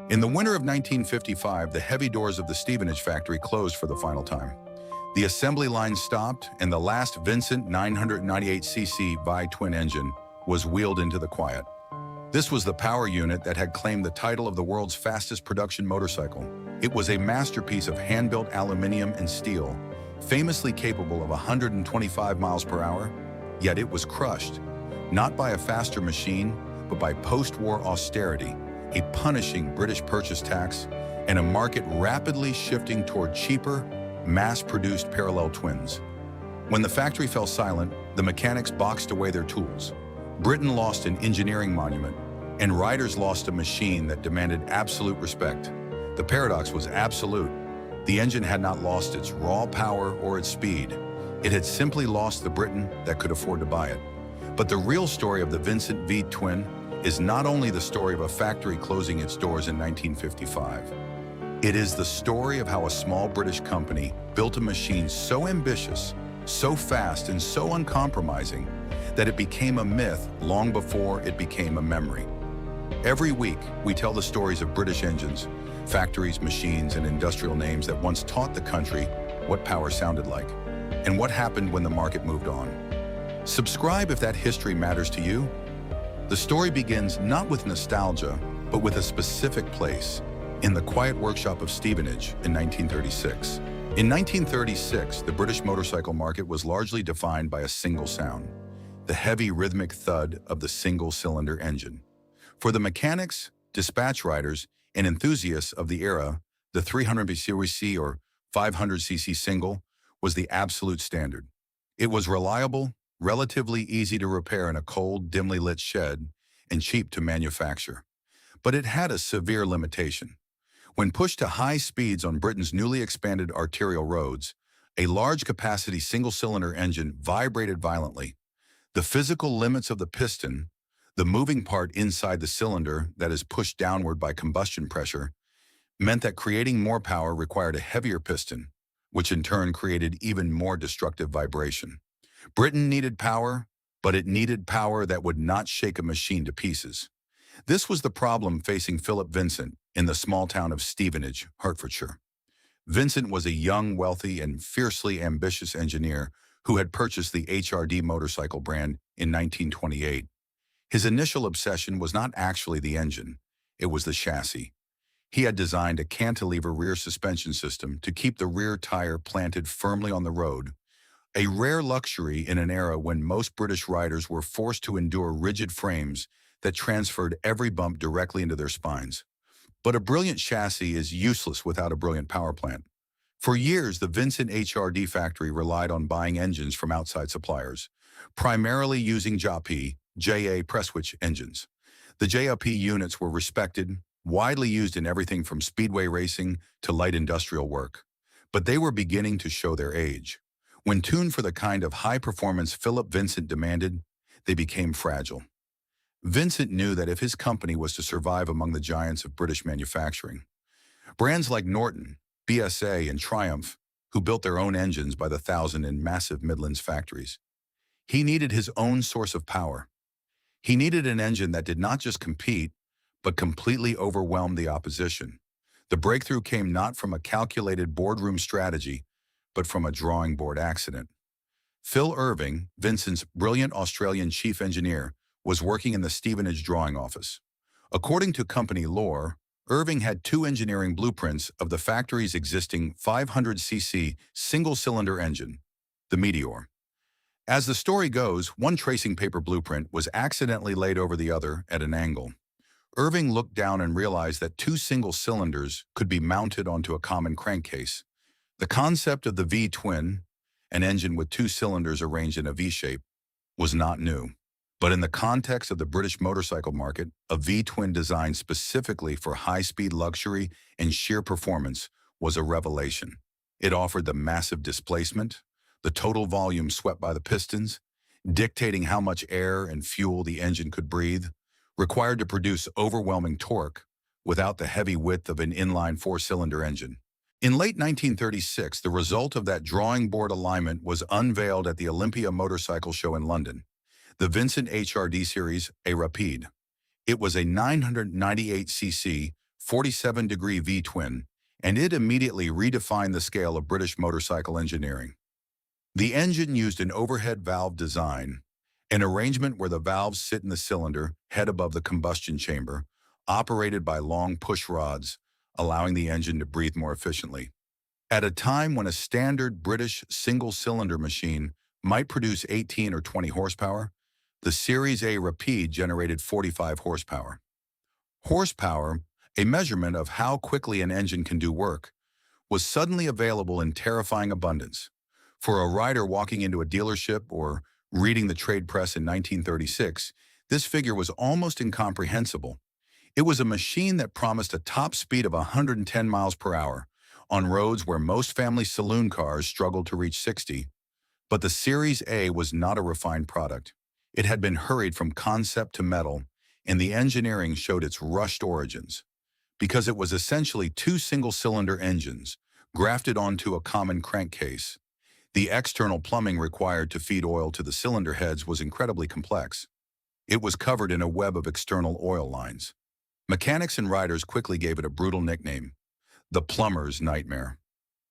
In the winter of 1955, the heavy doors of the Stevenage factory closed for the final time. The assembly line stopped, and the last Vincent 998cc bi-twin engine was wheeled into the quiet. This was the power unit that had claimed the title of the world's fastest production motorcycle. It was a masterpiece of hand-built aluminum and steel, famously capable of 125 miles per hour, yet it was crushed, not by a faster machine, but by post-war austerity, a punishing British purchase tax, and a market rapidly shifting toward cheaper, mass-produced parallel twins. When the factory fell silent, the mechanics boxed away their tools. Britain lost an engineering monument, and riders lost a machine that demanded absolute respect. The paradox was absolute. The engine had not lost its raw power or its speed. It had simply lost the Briton that could afford to buy it. But the real story of the Vincent V-twin is not only the story of a factory closing its doors in 1955. It is the story of how a small British company built a machine so ambitious, so fast, and so uncompromising that it became a myth long before it became a memory. Every week, we tell the stories of British engines, factories, machines, and industrial names that once taught the country what power sounded like, and what happened when the market moved on. Subscribe if that history matters to you. The story begins not with nostalgia, but with a specific place, in the quiet workshop of Stevenage in 1936. In 1936, the British motorcycle market was largely defined by a single sound, the heavy rhythmic thud of the single-cylinder engine. For the mechanics, dispatch riders, and enthusiasts of the era, the 300cc or 500cc single was the absolute standard. It was reliable, relatively easy to repair in a cold, dimly lit shed, and cheap to manufacture. But it had a severe limitation. When pushed to high speeds on Britain's newly expanded arterial roads, a large-capacity single-cylinder engine vibrated violently. The physical limits of the piston, the moving part inside the cylinder that is pushed downward by combustion pressure, meant that creating more power required a heavier piston, which in turn created even more destructive vibration. Britain needed power, but it needed power that would not shake a machine to pieces. This was the problem facing Philip Vincent in the small town of Stevenage, Hertfordshire. Vincent was a young, wealthy, and fiercely ambitious engineer who had purchased the HRD motorcycle brand in 1928. His initial obsession was not actually the engine, it was the chassis. He had designed a cantilever rear suspension system to keep the rear tire planted firmly on the road, a rare luxury in an era when most British riders were forced to endure rigid frames that transferred every bump directly into their spines. But a brilliant chassis is useless without a brilliant power plant. For years, the Vincent HRD factory relied on buying engines from outside suppliers, primarily using JA press-switch engines. The JLP units were respected, widely used in everything from speedway racing to light industrial work. But they were beginning to show their age. When tuned for the kind of high-performance Philip Vincent demanded, they became fragile. Vincent knew that if his company was to survive among the giants of British manufacturing, brands like Norton, BSA, and Triumph, who built their own engines by the thousand in massive Midlands factories, he needed his own source of power. He needed an engine that did not just compete, but completely overwhelm the opposition. The breakthrough came not from a calculated boardroom strategy, but from a drawing board accident. Phil Irving, Vincent's brilliant Australian chief engineer, was working in the Stevenage drawing office. According to company lore, Irving had two engineering blueprints of the factory's existing 500cc single-cylinder engine, the Meteor. As the story goes, one tracing paper blueprint was accidentally laid over the other at an angle. Irving looked down and realized that two single cylinders could be mounted onto a common crankcase. The concept of the V-twin, an engine with two cylinders arranged in a V-shape, was not new. But in the context of the British motorcycle market, a V-twin designed specifically for high-speed luxury and sheer performance was a revelation. It offered the massive displacement, the total volume swept by the pistons, dictating how much air and fuel the engine could breathe, required to produce overwhelming torque without the heavy width of an inline four-cylinder engine. In late 1936, the result of that drawing board alignment was unveiled at the Olympia Motorcycle Show in London, the Vincent HRD Series A Rapide. It was a 998cc 47-degree V-twin, and it immediately redefined the scale of British motorcycle engineering. The engine used an overhead valve design, an arrangement where the valves sit in the cylinder, head above the combustion chamber, operated by long push rods, allowing the engine to breathe more efficiently. At a time when a standard British single-cylinder machine might produce 18 or 20 horsepower, the Series A Rapide generated 45 horsepower. Horsepower, a measurement of how quickly an engine can do work, was suddenly available in terrifying abundance. For a rider walking into a dealership or reading the trade press in 1936, this figure was almost incomprehensible. It was a machine that promised a top speed of 110 miles per hour on roads where most family saloon cars struggled to reach 60. But the Series A was not a refined product. It had been hurried from concept to metal, and the engineering showed its rushed origins. Because it was essentially two single-cylinder engines grafted onto a common crankcase, the external plumbing required to feed oil to the cylinder heads was incredibly complex. It was covered in a web of external oil lines. Mechanics and riders quickly gave it a brutal nickname, the plumber's nightmare.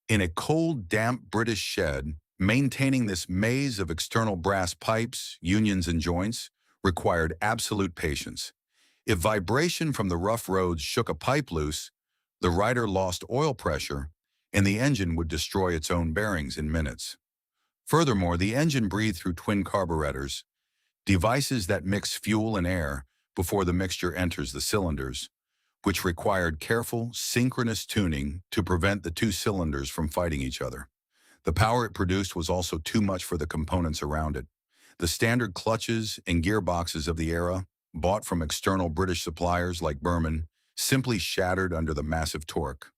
In a cold, damp British shed, maintaining this maze of external brass pipes, unions, and joints required absolute patience. If vibration from the rough roads shook a pipe loose, the rider lost oil pressure, and the engine would destroy its own bearings in minutes. Furthermore, the engine breathed through twin carburetors, devices that mix fuel and air before the mixture enters the cylinders, which required careful, synchronous tuning to prevent the two cylinders from fighting each other. The power it produced was also too much for the components around it. The standard clutches and gearboxes of the era, bought from external British suppliers like Burman, simply shattered under the massive torque.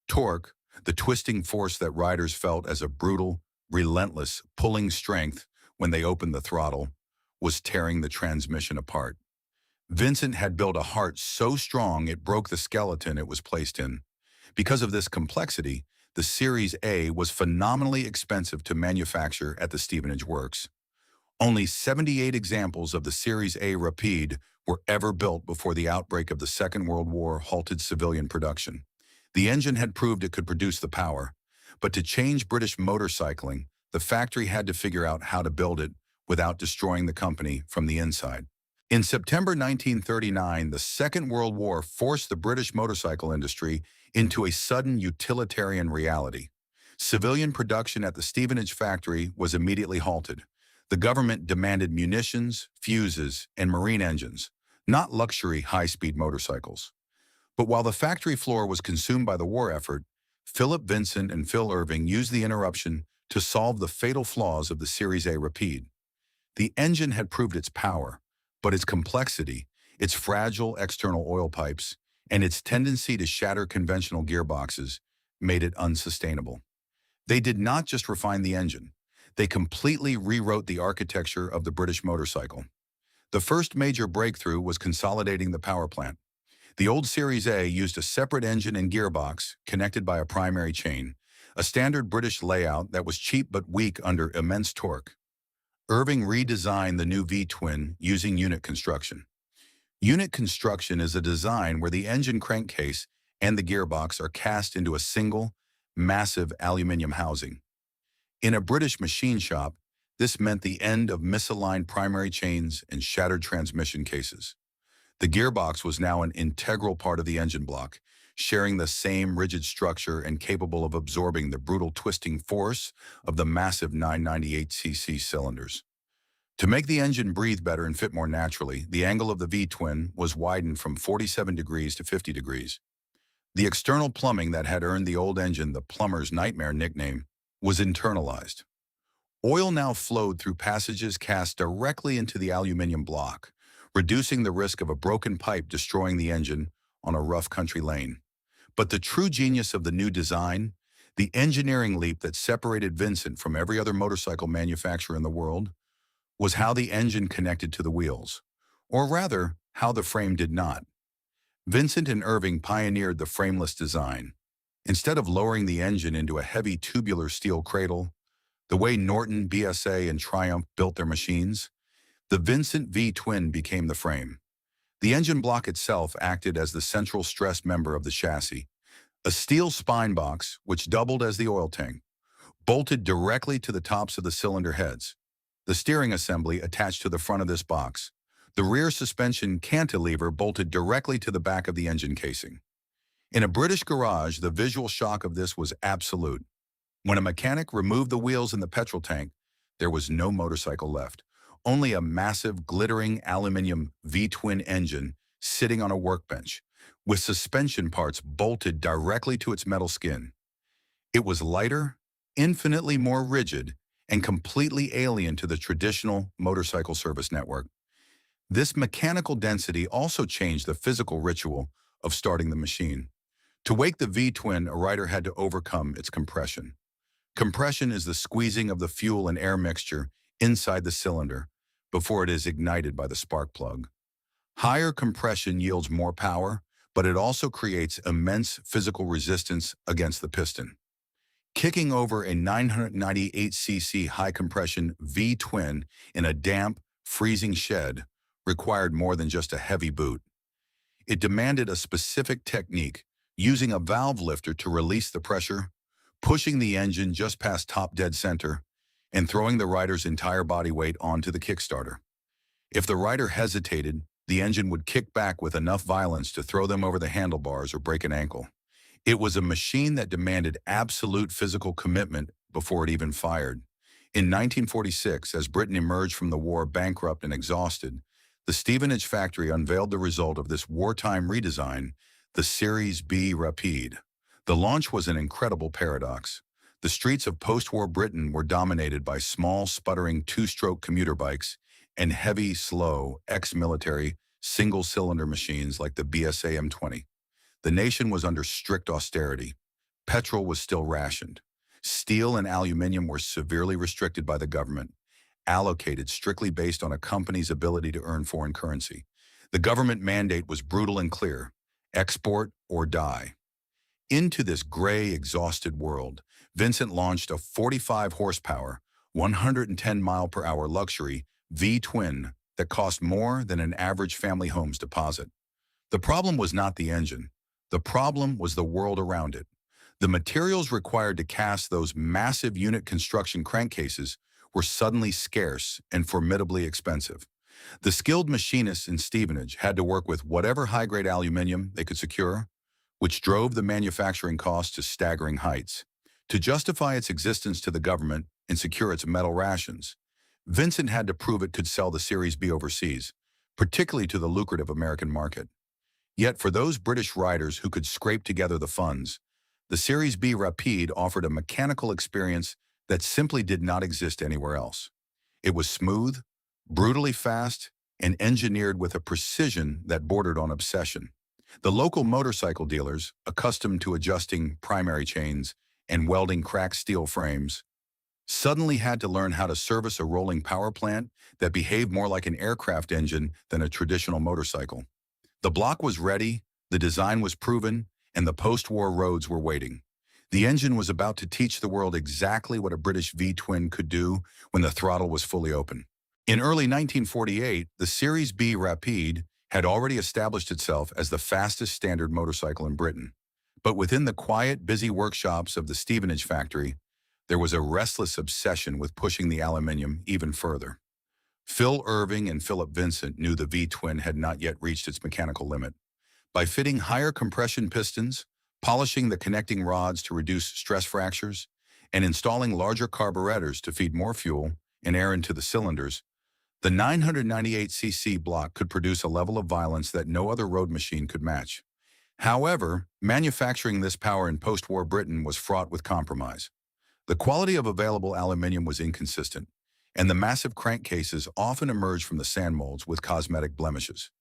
Torque, the twisting force that riders felt as a brutal, relentless, pulling strength when they opened the throttle, was tearing the transmission apart. Vincent had built a heart so strong it broke the skeleton it was placed in. Because of this complexity, the Series A was phenomenally expensive to manufacture at the Stevenage works. Only 78 examples of the Series A Rapide were ever built before the outbreak of the Second World War halted civilian production. The engine had proved it could produce the power, but to change British motorcycling, the factory had to figure out how to build it without destroying the company from the inside. In September 1939, the Second World War forced the British motorcycle industry into a sudden utilitarian reality. Civilian production at the Stevenage factory was immediately halted. The government demanded munitions, fuses, and marine engines, not luxury high-speed motorcycles. But while the factory floor was consumed by the war effort, Philip Vincent and Phil Irving used the interruption to solve the fatal flaws of the Series A Rapide. The engine had proved its power, but its complexity, its fragile external oil pipes, and its tendency to shatter conventional gearboxes made it unsustainable. They did not just refine the engine. They completely rewrote the architecture of the British motorcycle. The first major breakthrough was consolidating the power plant. The old Series A used a separate engine and gearbox connected by a primary chain, a standard British layout that was cheap but weak under immense torque. Irving redesigned the new V-twin using unit construction. Unit construction is a design where the engine crankcase and the gearbox are cast into a single, massive aluminum housing. In a British machine shop, this meant the end of misaligned primary chains and shattered transmission cases. The gearbox was now an integral part of the engine block, sharing the same rigid structure and capable of absorbing the brutal twisting force of the massive 998cc cylinders. To make the engine breathe better and fit more naturally, the angle of the V-twin was widened from 47 degrees to 50 degrees. The external plumbing that had earned the old engine the plumber's nightmare nickname was internalized. Oil now flowed through passages cast directly into the aluminum block, reducing the risk of a broken pipe destroying the engine on a rough country lane. But the true genius of the new design, the engineering leap that separated Vincent from every other motorcycle manufacturer in the world, was how the engine connected to the wheels, or rather, how the frame did not. Vincent and Irving pioneered the frameless design. Instead of lowering the engine into a heavy tubular steel cradle, the way Norton, BSA, and Triumph built their machines, the Vincent V-twin became the frame. The engine block itself acted as the central stress member of the chassis, a steel spine box which doubled as the oil tank, bolted directly to the tops of the cylinder heads. The steering assembly attached to the front of this box. The rear suspension cantilever bolted directly to the back of the engine casing. In a British garage, the visual shock of this was absolute. When a mechanic removed the wheels in the petrol tank, there was no motorcycle left, only a massive, glittering aluminum V-twin engine sitting on a workbench, with suspension parts bolted directly to its metal skin. It was lighter, infinitely more rigid, and completely alien to the traditional motorcycle service network. This mechanical density also changed the physical ritual of starting the machine. To wake the V-twin, a rider had to overcome its compression. Compression is the squeezing of the fuel and air mixture inside the cylinder before it is ignited by the spark plug. Higher compression yields more power, but it also creates immense physical resistance against the piston. Kicking over a 998cc high-compression V-twin in a damp, freezing shed required more than just a heavy boot. It demanded a specific technique, using a valve lifter to release the pressure, pushing the engine just past top dead center, and throwing the rider's entire body weight onto the kickstarter. If the rider hesitated, the engine would kick back with enough violence to throw them over the handlebars or break an ankle. It was a machine that demanded absolute physical commitment before it even fired. In 1946, as Britain emerged from the war bankrupt and exhausted, the Stevenage factory unveiled the result of this wartime redesign, the Series B Rapide. The launch was an incredible paradox. The streets of post-war Britain were dominated by small, sputtering two-stroke commuter bikes and heavy, slow, ex-military, single-cylinder machines like the BSA M20. The nation was under strict austerity. Petrol was still rationed. Steel and aluminum were severely restricted by the government, allocated strictly based on a company's ability to earn foreign currency. The government mandate was brutal and clear: export or die. Into this gray, exhausted world, Vincent launched a 45-horsepower, 110-mile-per-hour luxury V-twin that cost more than an average family home's deposit. The problem was not the engine. The problem was the world around it. The materials required to cast those massive unit construction crankcases were suddenly scarce and formidably expensive. The skilled machinists in Stevenage had to work with whatever high-grade aluminum they could secure, which drove the manufacturing costs to staggering heights. To justify its existence to the government and secure its metal rations, Vincent had to prove it could sell the Series B overseas, particularly to the lucrative American market. Yet for those British riders who could scrape together the funds, the Series B Rapide offered a mechanical experience that simply did not exist anywhere else. It was smooth, brutally fast, and engineered with a precision that bordered on obsession. The local motorcycle dealers, accustomed to adjusting primary chains and welding cracked steel frames, suddenly had to learn how to service a rolling power plant that behaved more like an aircraft engine than a traditional motorcycle. The block was ready, the design was proven, and the post-war roads were waiting. The engine was about to teach the world exactly what a British V-twin could do when the throttle was fully open. In early 1948, the Series B Rapide had already established itself as the fastest standard motorcycle in Britain. But within the quiet, busy workshops of the Stevenage factory, there was a restless obsession with pushing the aluminum even further. Phil Irving and Philip Vincent knew the V-twin had not yet reached its mechanical limit. By fitting higher compression pistons, polishing the connecting rods to reduce stress fractures, and installing larger carburetors to feed more fuel and air into the cylinders, the 998cc block could produce a level of violence that no other road machine could match. However, manufacturing this power in post-war Britain was fraught with compromise. The quality of available aluminum was inconsistent, and the massive crankcases often emerged from the sand molds with cosmetic blemishes.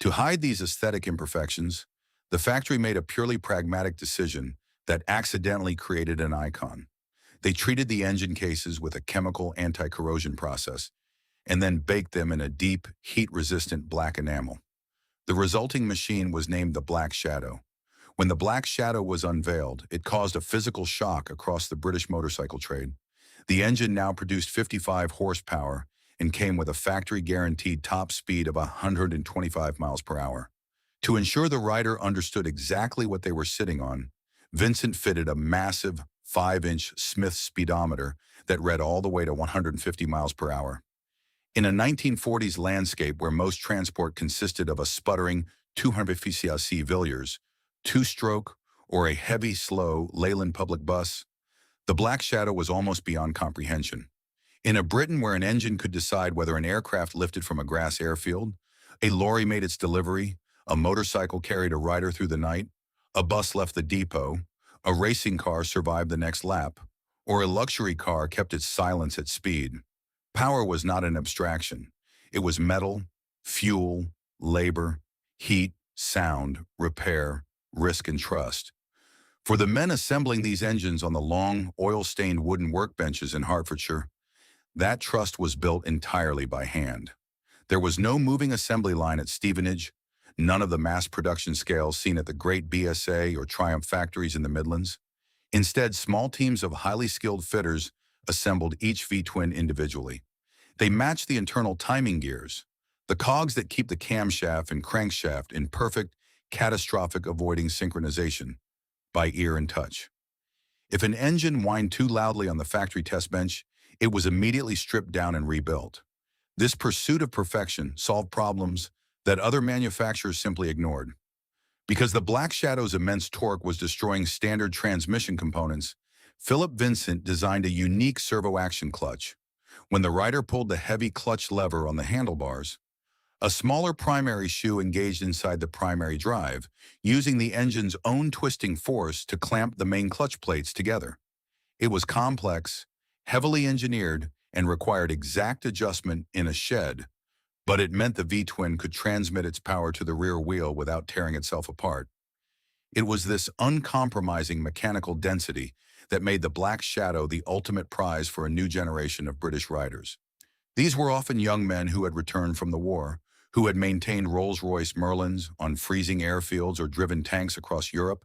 To hide these aesthetic imperfections, the factory made a purely pragmatic decision that accidentally created an icon. They treated the engine cases with a chemical anti-corrosion process and then baked them in a deep, heat-resistant black enamel. The resulting machine was named the Black Shadow. When the Black Shadow was unveiled, it caused a physical shock across the British motorcycle trade. The engine now produced 55 horsepower and came with a factory-guaranteed top speed of 125 miles per hour. To ensure the rider understood exactly what they were sitting on, Vincent fitted a massive 5-inch Smith speedometer that read all the way to 150 miles per hour. In a 1940s landscape where most transport consisted of a sputtering 250 cc Villiers, two-stroke, or a heavy, slow Leyland public bus, the Black Shadow was almost beyond comprehension. In a Britain where an engine could decide whether an aircraft lifted from a grass airfield, a lorry made its delivery, a motorcycle carried a rider through the night, a bus left the depot, a racing car survived the next lap, or a luxury car kept its silence at speed, power was not an abstraction. It was metal, fuel, labor, heat, sound, repair, risk, and trust. For the men assembling these engines on the long, oil-stained wooden workbenches in Hertfordshire, that trust was built entirely by hand. There was no moving assembly line at Stevenage, none of the mass production scales seen at the great BSA or Triumph factories in the Midlands. Instead, small teams of highly skilled fitters assembled each V-twin individually. They matched the internal timing gears, the cogs that keep the camshaft and crankshaft in perfect, catastrophic avoiding synchronization, by ear and touch. If an engine whined too loudly on the factory test bench, it was immediately stripped down and rebuilt. This pursuit of perfection solved problems that other manufacturers simply ignored. Because the Black Shadow's immense torque was destroying standard transmission components, Philip Vincent designed a unique servo-action clutch. When the rider pulled the heavy clutch lever on the handlebars, a smaller primary shoe engaged inside the primary drive, using the engine's own twisting force to clamp the main clutch plates together. It was complex, heavily engineered, and required exact adjustment in a shed, but it meant the V-twin could transmit its power to the rear wheel without tearing itself apart. It was this uncompromising mechanical density that made the Black Shadow the ultimate prize for a new generation of British riders. These were often young men who had returned from the war, who had maintained Rolls-Royce Merlins on freezing airfields or driven tanks across Europe,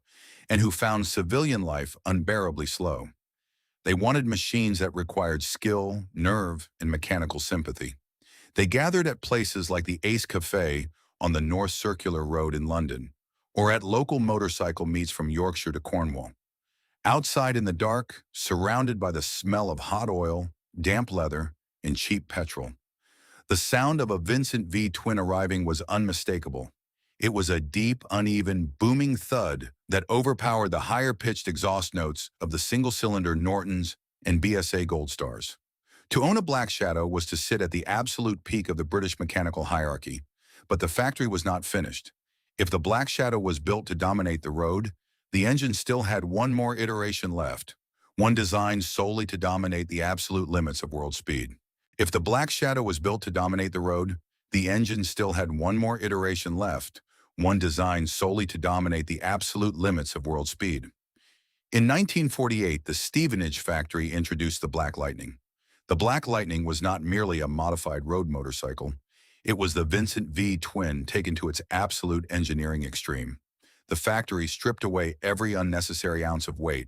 and who found civilian life unbearably slow. They wanted machines that required skill, nerve, and mechanical sympathy. They gathered at places like the Ace Cafe on the North Circular Road in London, or at local motorcycle meets from Yorkshire to Cornwall. Outside in the dark, surrounded by the smell of hot oil, damp leather, and cheap petrol. The sound of a Vincent V-twin arriving was unmistakable. It was a deep, uneven, booming thud that overpowered the higher-pitched exhaust notes of the single-cylinder Nortons and BSA Gold Stars. To own a Black Shadow was to sit at the absolute peak of the British mechanical hierarchy, but the factory was not finished. If the Black Shadow was built to dominate the road, the engine still had one more iteration left, one designed solely to dominate the absolute limits of world speed. If the Black Shadow was built to dominate the road, the engine still had one more iteration left, one designed solely to dominate the absolute limits of world speed. In 1948, the Stevenage factory introduced the Black Lightning. The Black Lightning was not merely a modified road motorcycle. It was the Vincent V-twin taken to its absolute engineering extreme. The factory stripped away every unnecessary ounce of weight.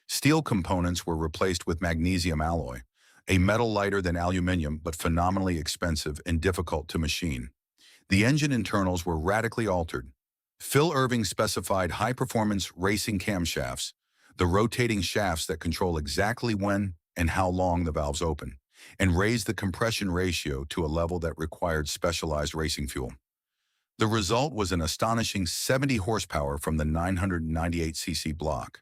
Steel components were replaced with magnesium alloy, a metal lighter than aluminum but phenomenally expensive and difficult to machine. The engine internals were radically altered. Phil Irving specified high-performance racing camshafts, the rotating shafts that control exactly when and how long the valves open, and raised the compression ratio to a level that required specialized racing fuel. The result was an astonishing 70 horsepower from the 998cc block.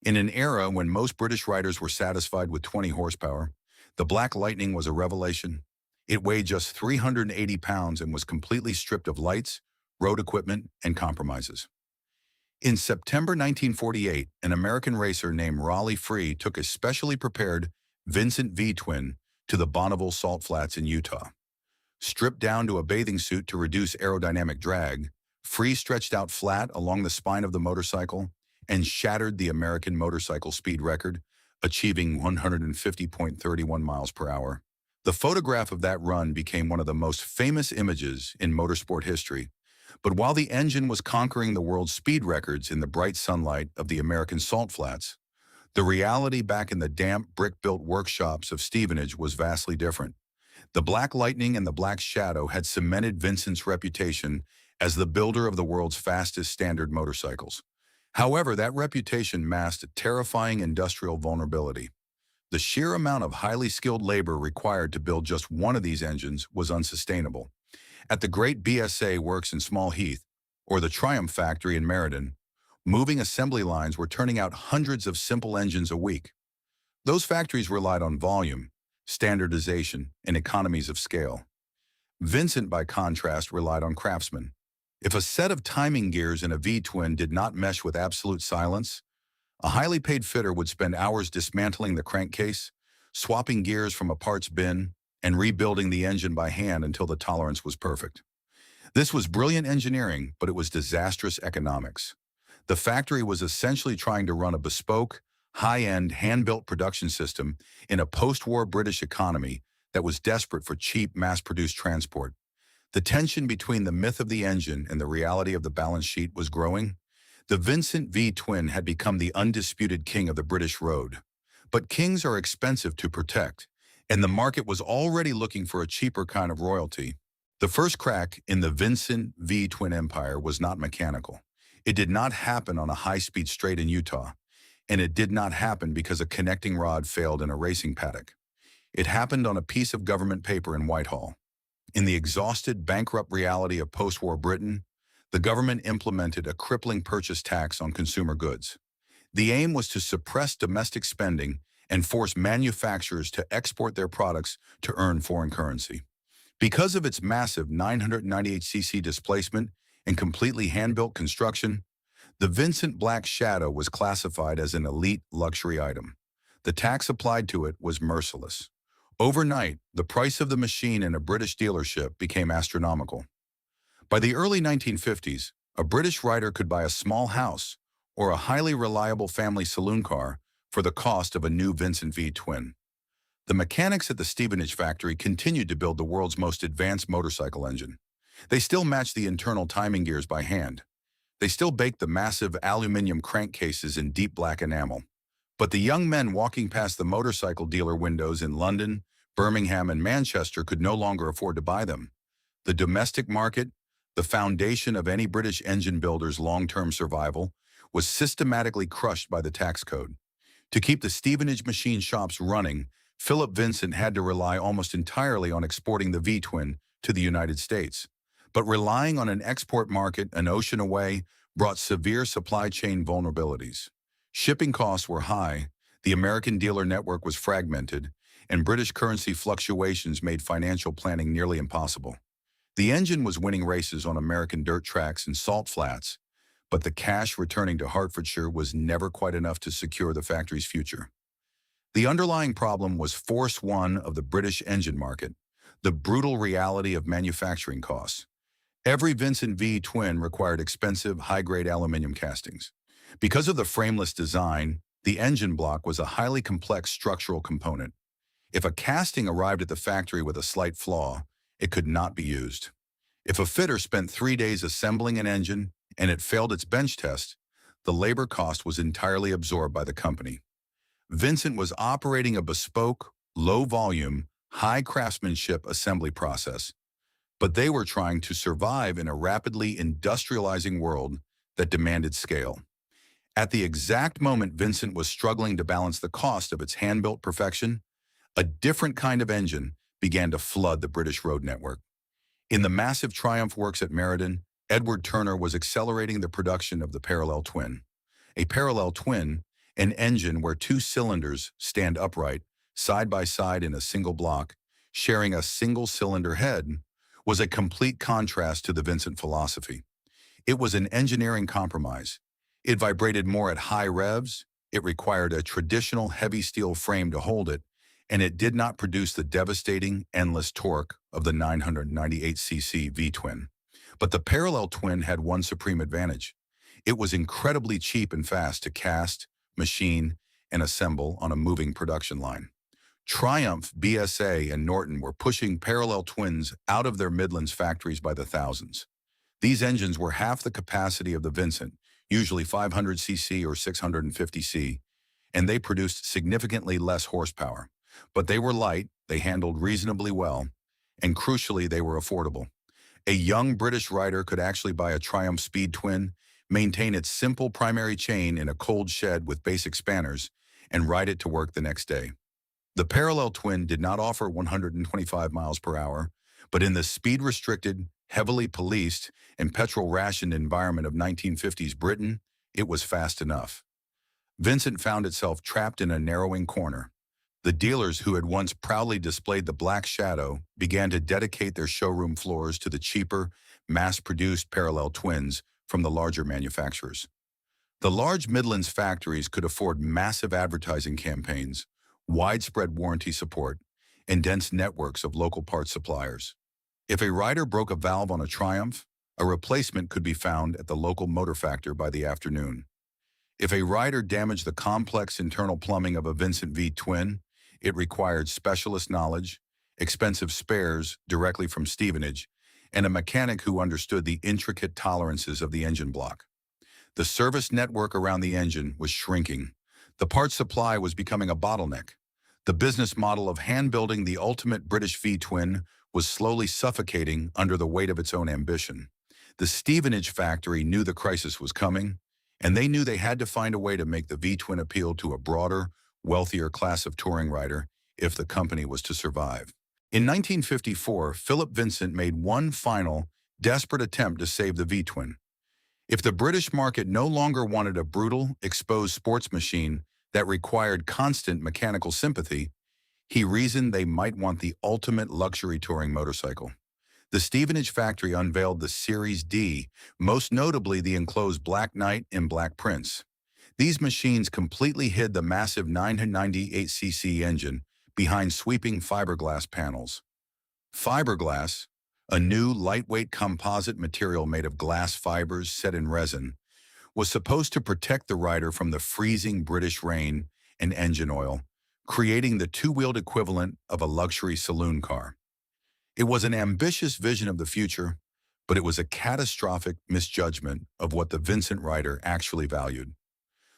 In an era when most British riders were satisfied with 20 horsepower, the Black Lightning was a revelation. It weighed just 380 pounds and was completely stripped of lights, road equipment, and compromises. In September 1948, an American racer named Raleigh Free took a specially prepared Vincent V-twin to the Bonneville Salt Flats in Utah. Stripped down to a bathing suit to reduce aerodynamic drag, Free stretched out flat along the spine of the motorcycle and shattered the American motorcycle speed record, achieving 150.31 miles per hour. The photograph of that run became one of the most famous images in motorsport history. But while the engine was conquering the world's speed records in the bright sunlight of the American Salt Flats, the reality back in the damp, brick-built workshops of Stevenage was vastly different. The Black Lightning and the Black Shadow had cemented Vincent's reputation as the builder of the world's fastest standard motorcycles. However, that reputation masked a terrifying industrial vulnerability. The sheer amount of highly skilled labor required to build just one of these engines was unsustainable. At the great BSA works in Small Heath, or the Triumph factory in Meriden, moving assembly lines were turning out hundreds of simple engines a week. Those factories relied on volume, standardization, and economies of scale. Vincent, by contrast, relied on craftsmen. If a set of timing gears in a V-twin did not mesh with absolute silence, a highly paid fitter would spend hours dismantling the crankcase, swapping gears from a parts bin, and rebuilding the engine by hand until the tolerance was perfect. This was brilliant engineering, but it was disastrous economics. The factory was essentially trying to run a bespoke, high-end, hand-built production system in a post-war British economy that was desperate for cheap, mass-produced transport. The tension between the myth of the engine and the reality of the balance sheet was growing. The Vincent V-twin had become the undisputed king of the British road. But kings are expensive to protect, and the market was already looking for a cheaper kind of royalty. The first crack in the Vincent V-twin empire was not mechanical. It did not happen on a high-speed straight in Utah, and it did not happen because a connecting rod failed in a racing paddock. It happened on a piece of government paper in Whitehall. In the exhausted, bankrupt reality of post-war Britain, the government implemented a crippling purchase tax on consumer goods. The aim was to suppress domestic spending and force manufacturers to export their products to earn foreign currency. Because of its massive 998cc displacement and completely hand-built construction, the Vincent Black Shadow was classified as an elite luxury item. The tax applied to it was merciless. Overnight, the price of the machine in a British dealership became astronomical. By the early 1950s, a British writer could buy a small house or a highly reliable family saloon car for the cost of a new Vincent V-twin. The mechanics at the Stevenage factory continued to build the world's most advanced motorcycle engine. They still matched the internal timing gears by hand. They still baked the massive aluminum crankcases in deep black enamel. But the young men walking past the motorcycle dealer windows in London, Birmingham, and Manchester could no longer afford to buy them. The domestic market, the foundation of any British engine builder's long-term survival, was systematically crushed by the tax code. To keep the Stevenage machine shops running, Philip Vincent had to rely almost entirely on exporting the V-twin to the United States. But relying on an export market an ocean away brought severe supply chain vulnerabilities. Shipping costs were high, the American dealer network was fragmented, and British currency fluctuations made financial planning nearly impossible. The engine was winning races on American dirt tracks and salt flats, but the cash returning to Hertfordshire was never quite enough to secure the factory's future. The underlying problem was Force One of the British engine market, the brutal reality of manufacturing costs. Every Vincent V-twin required expensive, high-grade aluminum castings. Because of the frameless design, the engine block was a highly complex structural component. If a casting arrived at the factory with a slight flaw, it could not be used. If a fitter spent 3 days assembling an engine and it failed its bench test, the labor cost was entirely absorbed by the company. Vincent was operating a bespoke, low-volume, high craftsmanship assembly process, but they were trying to survive in a rapidly industrializing world that demanded scale. At the exact moment Vincent was struggling to balance the cost of its hand-built perfection, a different kind of engine began to flood the British road network. In the massive Triumph works at Meriden, Edward Turner was accelerating the production of the parallel twin. A parallel twin, an engine where two cylinders stand upright, side by side in a single block, sharing a single-cylinder head, was a complete contrast to the Vincent philosophy. It was an engineering compromise. It vibrated more at high revs, it required a traditional heavy steel frame to hold it, and it did not produce the devastating, endless torque of the 998cc V-twin. But the parallel twin had one supreme advantage. It was incredibly cheap and fast to cast, machine, and assemble on a moving production line. Triumph, BSA, and Norton were pushing parallel twins out of their Midlands factories by the thousands. These engines were half the capacity of the Vincent, usually 500cc or 650c, and they produced significantly less horsepower. But they were light, they handled reasonably well, and crucially, they were affordable. A young British rider could actually buy a Triumph Speed Twin, maintain its simple primary chain in a cold shed with basic spanners, and ride it to work the next day. The parallel twin did not offer 125 miles per hour, but in the speed-restricted, heavily policed, and petrol-rationed environment of 1950s Britain, it was fast enough. Vincent found itself trapped in a narrowing corner. The dealers who had once proudly displayed the Black Shadow began to dedicate their showroom floors to the cheaper, mass-produced parallel twins from the larger manufacturers. The large Midlands factories could afford massive advertising campaigns, widespread warranty support, and dense networks of local parts suppliers. If a rider broke a valve on a Triumph, a replacement could be found at the local motor factor by the afternoon. If a rider damaged the complex internal plumbing of a Vincent V twin, it required specialist knowledge, expensive spares directly from Stevenage, and a mechanic who understood the intricate tolerances of the engine block. The service network around the engine was shrinking. The parts supply was becoming a bottleneck. The business model of hand-building the ultimate British V-twin was slowly suffocating under the weight of its own ambition. The Stevenage factory knew the crisis was coming, and they knew they had to find a way to make the V-twin appeal to a broader, wealthier class of touring rider if the company was to survive. In 1954, Philip Vincent made one final, desperate attempt to save the V-twin. If the British market no longer wanted a brutal, exposed sports machine that required constant mechanical sympathy, he reasoned they might want the ultimate luxury touring motorcycle. The Stevenage factory unveiled the Series D, most notably the enclosed Black Knight and Black Prince. These machines completely hid the massive 998cc engine behind sweeping fiberglass panels. Fiberglass, a new lightweight composite material made of glass fibers set in resin, was supposed to protect the rider from the freezing British rain and engine oil, creating the two-wheeled equivalent of a luxury saloon car. It was an ambitious vision of the future, but it was a catastrophic misjudgment of what the Vincent rider actually valued.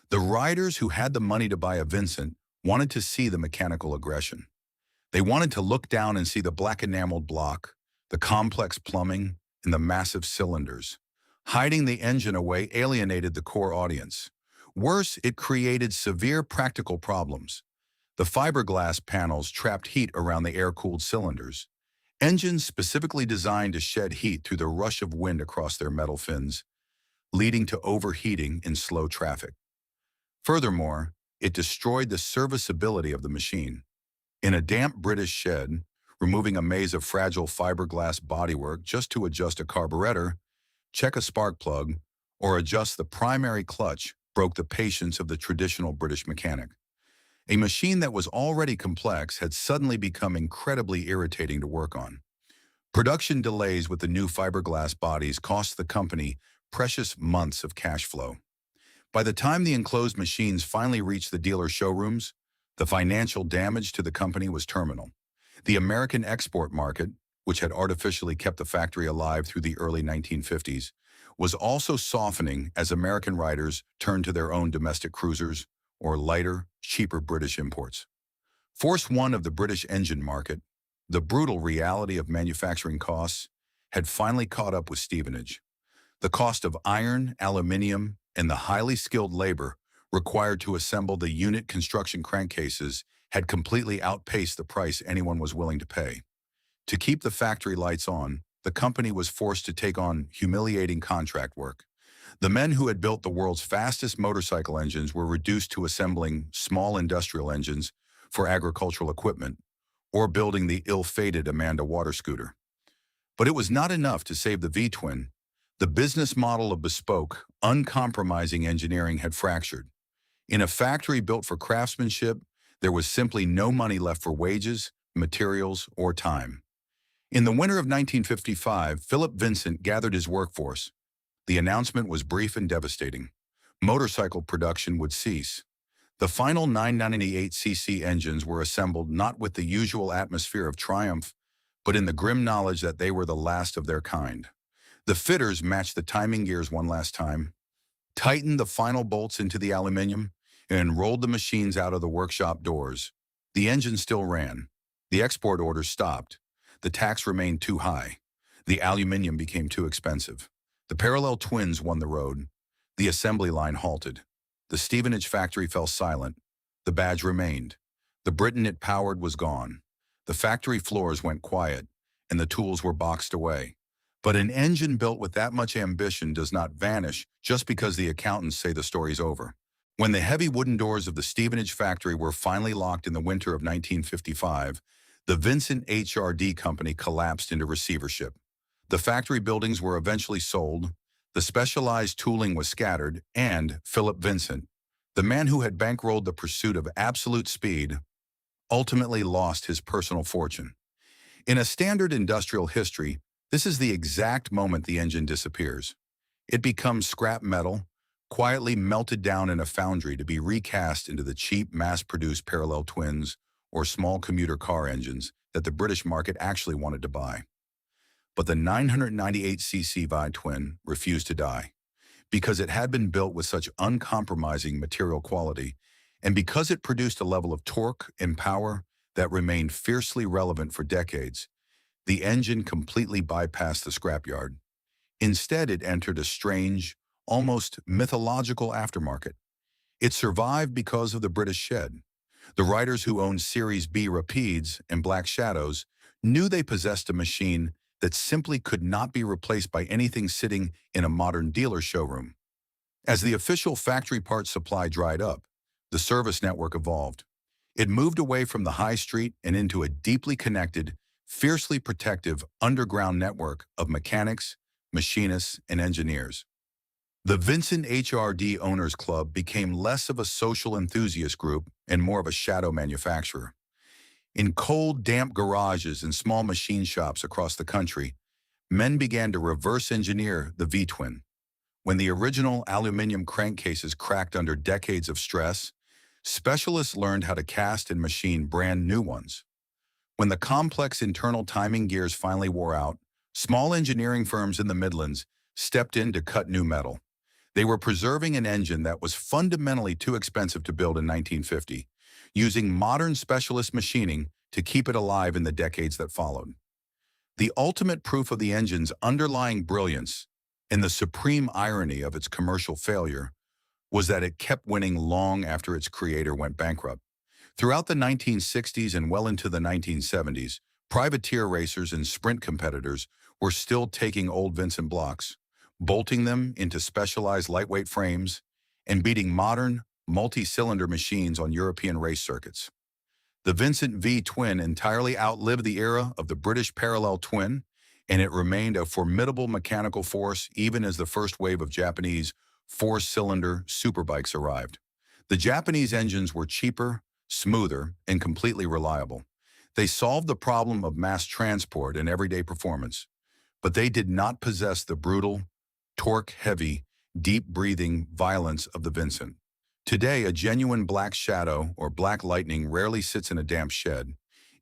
The riders who had the money to buy a Vincent wanted to see the mechanical aggression. They wanted to look down and see the black enameled block, the complex plumbing, and the massive cylinders. Hiding the engine away alienated the core audience. Worse, it created severe practical problems. The fiberglass panels trapped heat around the air-cooled cylinders. Engines specifically designed to shed heat through the rush of wind across their metal fins, leading to overheating in slow traffic. Furthermore, it destroyed the serviceability of the machine. In a damp British shed, removing a maze of fragile fiberglass bodywork just to adjust a carburetor, check a spark plug, or adjust the primary clutch broke the patience of the traditional British mechanic. A machine that was already complex had suddenly become incredibly irritating to work on. Production delays with the new fiberglass bodies cost the company precious months of cash flow. By the time the enclosed machines finally reached the dealer showrooms, the financial damage to the company was terminal. The American export market, which had artificially kept the factory alive through the early 1950s, was also softening as American riders turned to their own domestic cruisers or lighter, cheaper British imports. Force one of the British engine market, the brutal reality of manufacturing costs, had finally caught up with Stevenage. The cost of iron, aluminium, and the highly skilled labor required to assemble the unit construction crankcases had completely outpaced the price anyone was willing to pay. To keep the factory lights on, the company was forced to take on humiliating contract work. The men who had built the world's fastest motorcycle engines were reduced to assembling small industrial engines for agricultural equipment or building the ill-fated Amanda water scooter. But it was not enough to save the V-twin. The business model of bespoke, uncompromising engineering had fractured. In a factory built for craftsmanship, there was simply no money left for wages, materials, or time. In the winter of 1955, Philip Vincent gathered his workforce. The announcement was brief and devastating. Motorcycle production would cease. The final 998cc engines were assembled not with the usual atmosphere of triumph, but in the grim knowledge that they were the last of their kind. The fitters matched the timing gears one last time, tightened the final bolts into the aluminum, and rolled the machines out of the workshop doors. The engine still ran, The export orders stopped. The tax remained too high. The aluminium became too expensive. The parallel twins won the road. The assembly line halted. The Stevenage factory fell silent. The badge remained. The Britain it powered was gone. The factory floors went quiet, and the tools were boxed away. But an engine built with that much ambition does not vanish just because the accountants say the story's over. When the heavy wooden doors of the Stevenage factory were finally locked in the winter of 1955, the Vincent HRD company collapsed into receivership. The factory buildings were eventually sold, the specialized tooling was scattered, and Philip Vincent, the man who had bankrolled the pursuit of absolute speed, ultimately lost his personal fortune. In a standard industrial history, this is the exact moment the engine disappears. It becomes scrap metal, quietly melted down in a foundry to be recast into the cheap, mass-produced parallel twins or small commuter car engines that the British market actually wanted to buy. But the 998cc V twin refused to die, because it had been built with such uncompromising material quality, and because it produced a level of torque and power that remained fiercely relevant for decades. The engine completely bypassed the scrapyard. Instead, it entered a strange, almost mythological aftermarket. It survived because of the British shed. The writers who owned Series B Rapides and Black Shadows knew they possessed a machine that simply could not be replaced by anything sitting in a modern dealer showroom. As the official factory parts supply dried up, the service network evolved. It moved away from the high street and into a deeply connected, fiercely protective underground network of mechanics, machinists, and engineers. The Vincent HRD Owners Club became less of a social enthusiast group and more of a shadow manufacturer. In cold, damp garages and small machine shops across the country, men began to reverse engineer the V-twin. When the original aluminum crankcases cracked under decades of stress, specialists learned how to cast and machine brand new ones. When the complex internal timing gears finally wore out, small engineering firms in the Midlands stepped in to cut new metal. They were preserving an engine that was fundamentally too expensive to build in 1950, using modern specialist machining to keep it alive in the decades that followed. The ultimate proof of the engine's underlying brilliance, and the supreme irony of its commercial failure, was that it kept winning long after its creator went bankrupt. Throughout the 1960s and well into the 1970s, privateer racers and sprint competitors were still taking old Vincent blocks, bolting them into specialized lightweight frames, and beating modern, multi-cylinder machines on European race circuits. The Vincent V-twin entirely outlived the era of the British parallel twin, and it remained a formidable mechanical force even as the first wave of Japanese four-cylinder superbikes arrived. The Japanese engines were cheaper, smoother, and completely reliable. They solved the problem of mass transport and everyday performance, but they did not possess the brutal, torque-heavy, deep-breathing violence of the Vincent. Today, a genuine Black Shadow or Black Lightning rarely sits in a damp shed.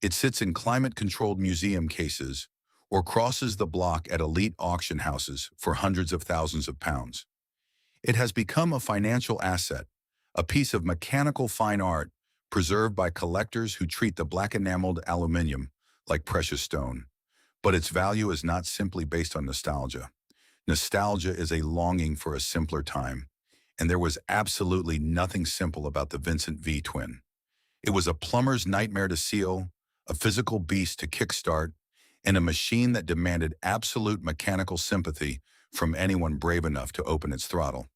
It sits in climate-controlled museum cases or crosses the block at elite auction houses for hundreds of thousands of pounds. It has become a financial asset, a piece of mechanical fine art preserved by collectors who treat the black enameled aluminum like precious stone. But its value is not simply based on nostalgia. Nostalgia is a longing for a simpler time, and there was absolutely nothing simple about the Vincent V-twin. It was a plumber's nightmare to seal, a physical beast to kickstart, and a machine that demanded absolute mechanical sympathy from anyone brave enough to open its throttle.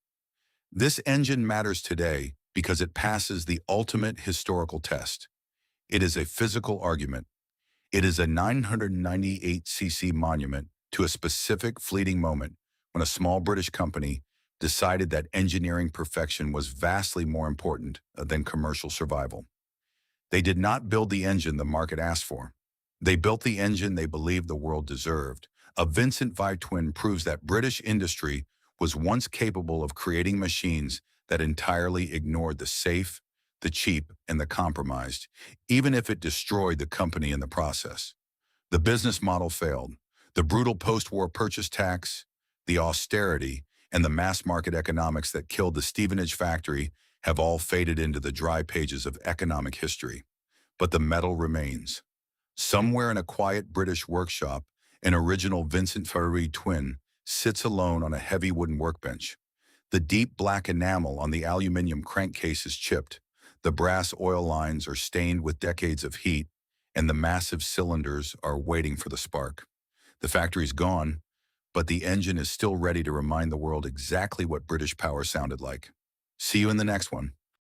This engine matters today because it passes the ultimate historical test. It is a physical argument. It is a 998cc monument to a specific fleeting moment when a small British company decided that engineering perfection was vastly more important than commercial survival. They did not build the engine the market asked for. They built the engine they believed the world deserved. A Vincent V-twin proves that British industry was once capable of creating machines that entirely ignored the safe, the cheap, and the compromised, even if it destroyed the company in the process. The business model failed. The brutal post-war purchase tax, the austerity, and the mass-market economics that killed the Stevenage factory have all faded into the dry pages of economic history. But the metal remains. Somewhere in a quiet British workshop, an original Vincent twin sits alone on a heavy wooden workbench. The deep black enamel on the aluminum crankcase is chipped, the brass oil lines are stained with decades of heat, and the massive cylinders are waiting for the spark. The factory's gone, but the engine is still ready to remind the world exactly what British power sounded like. See you in the next one.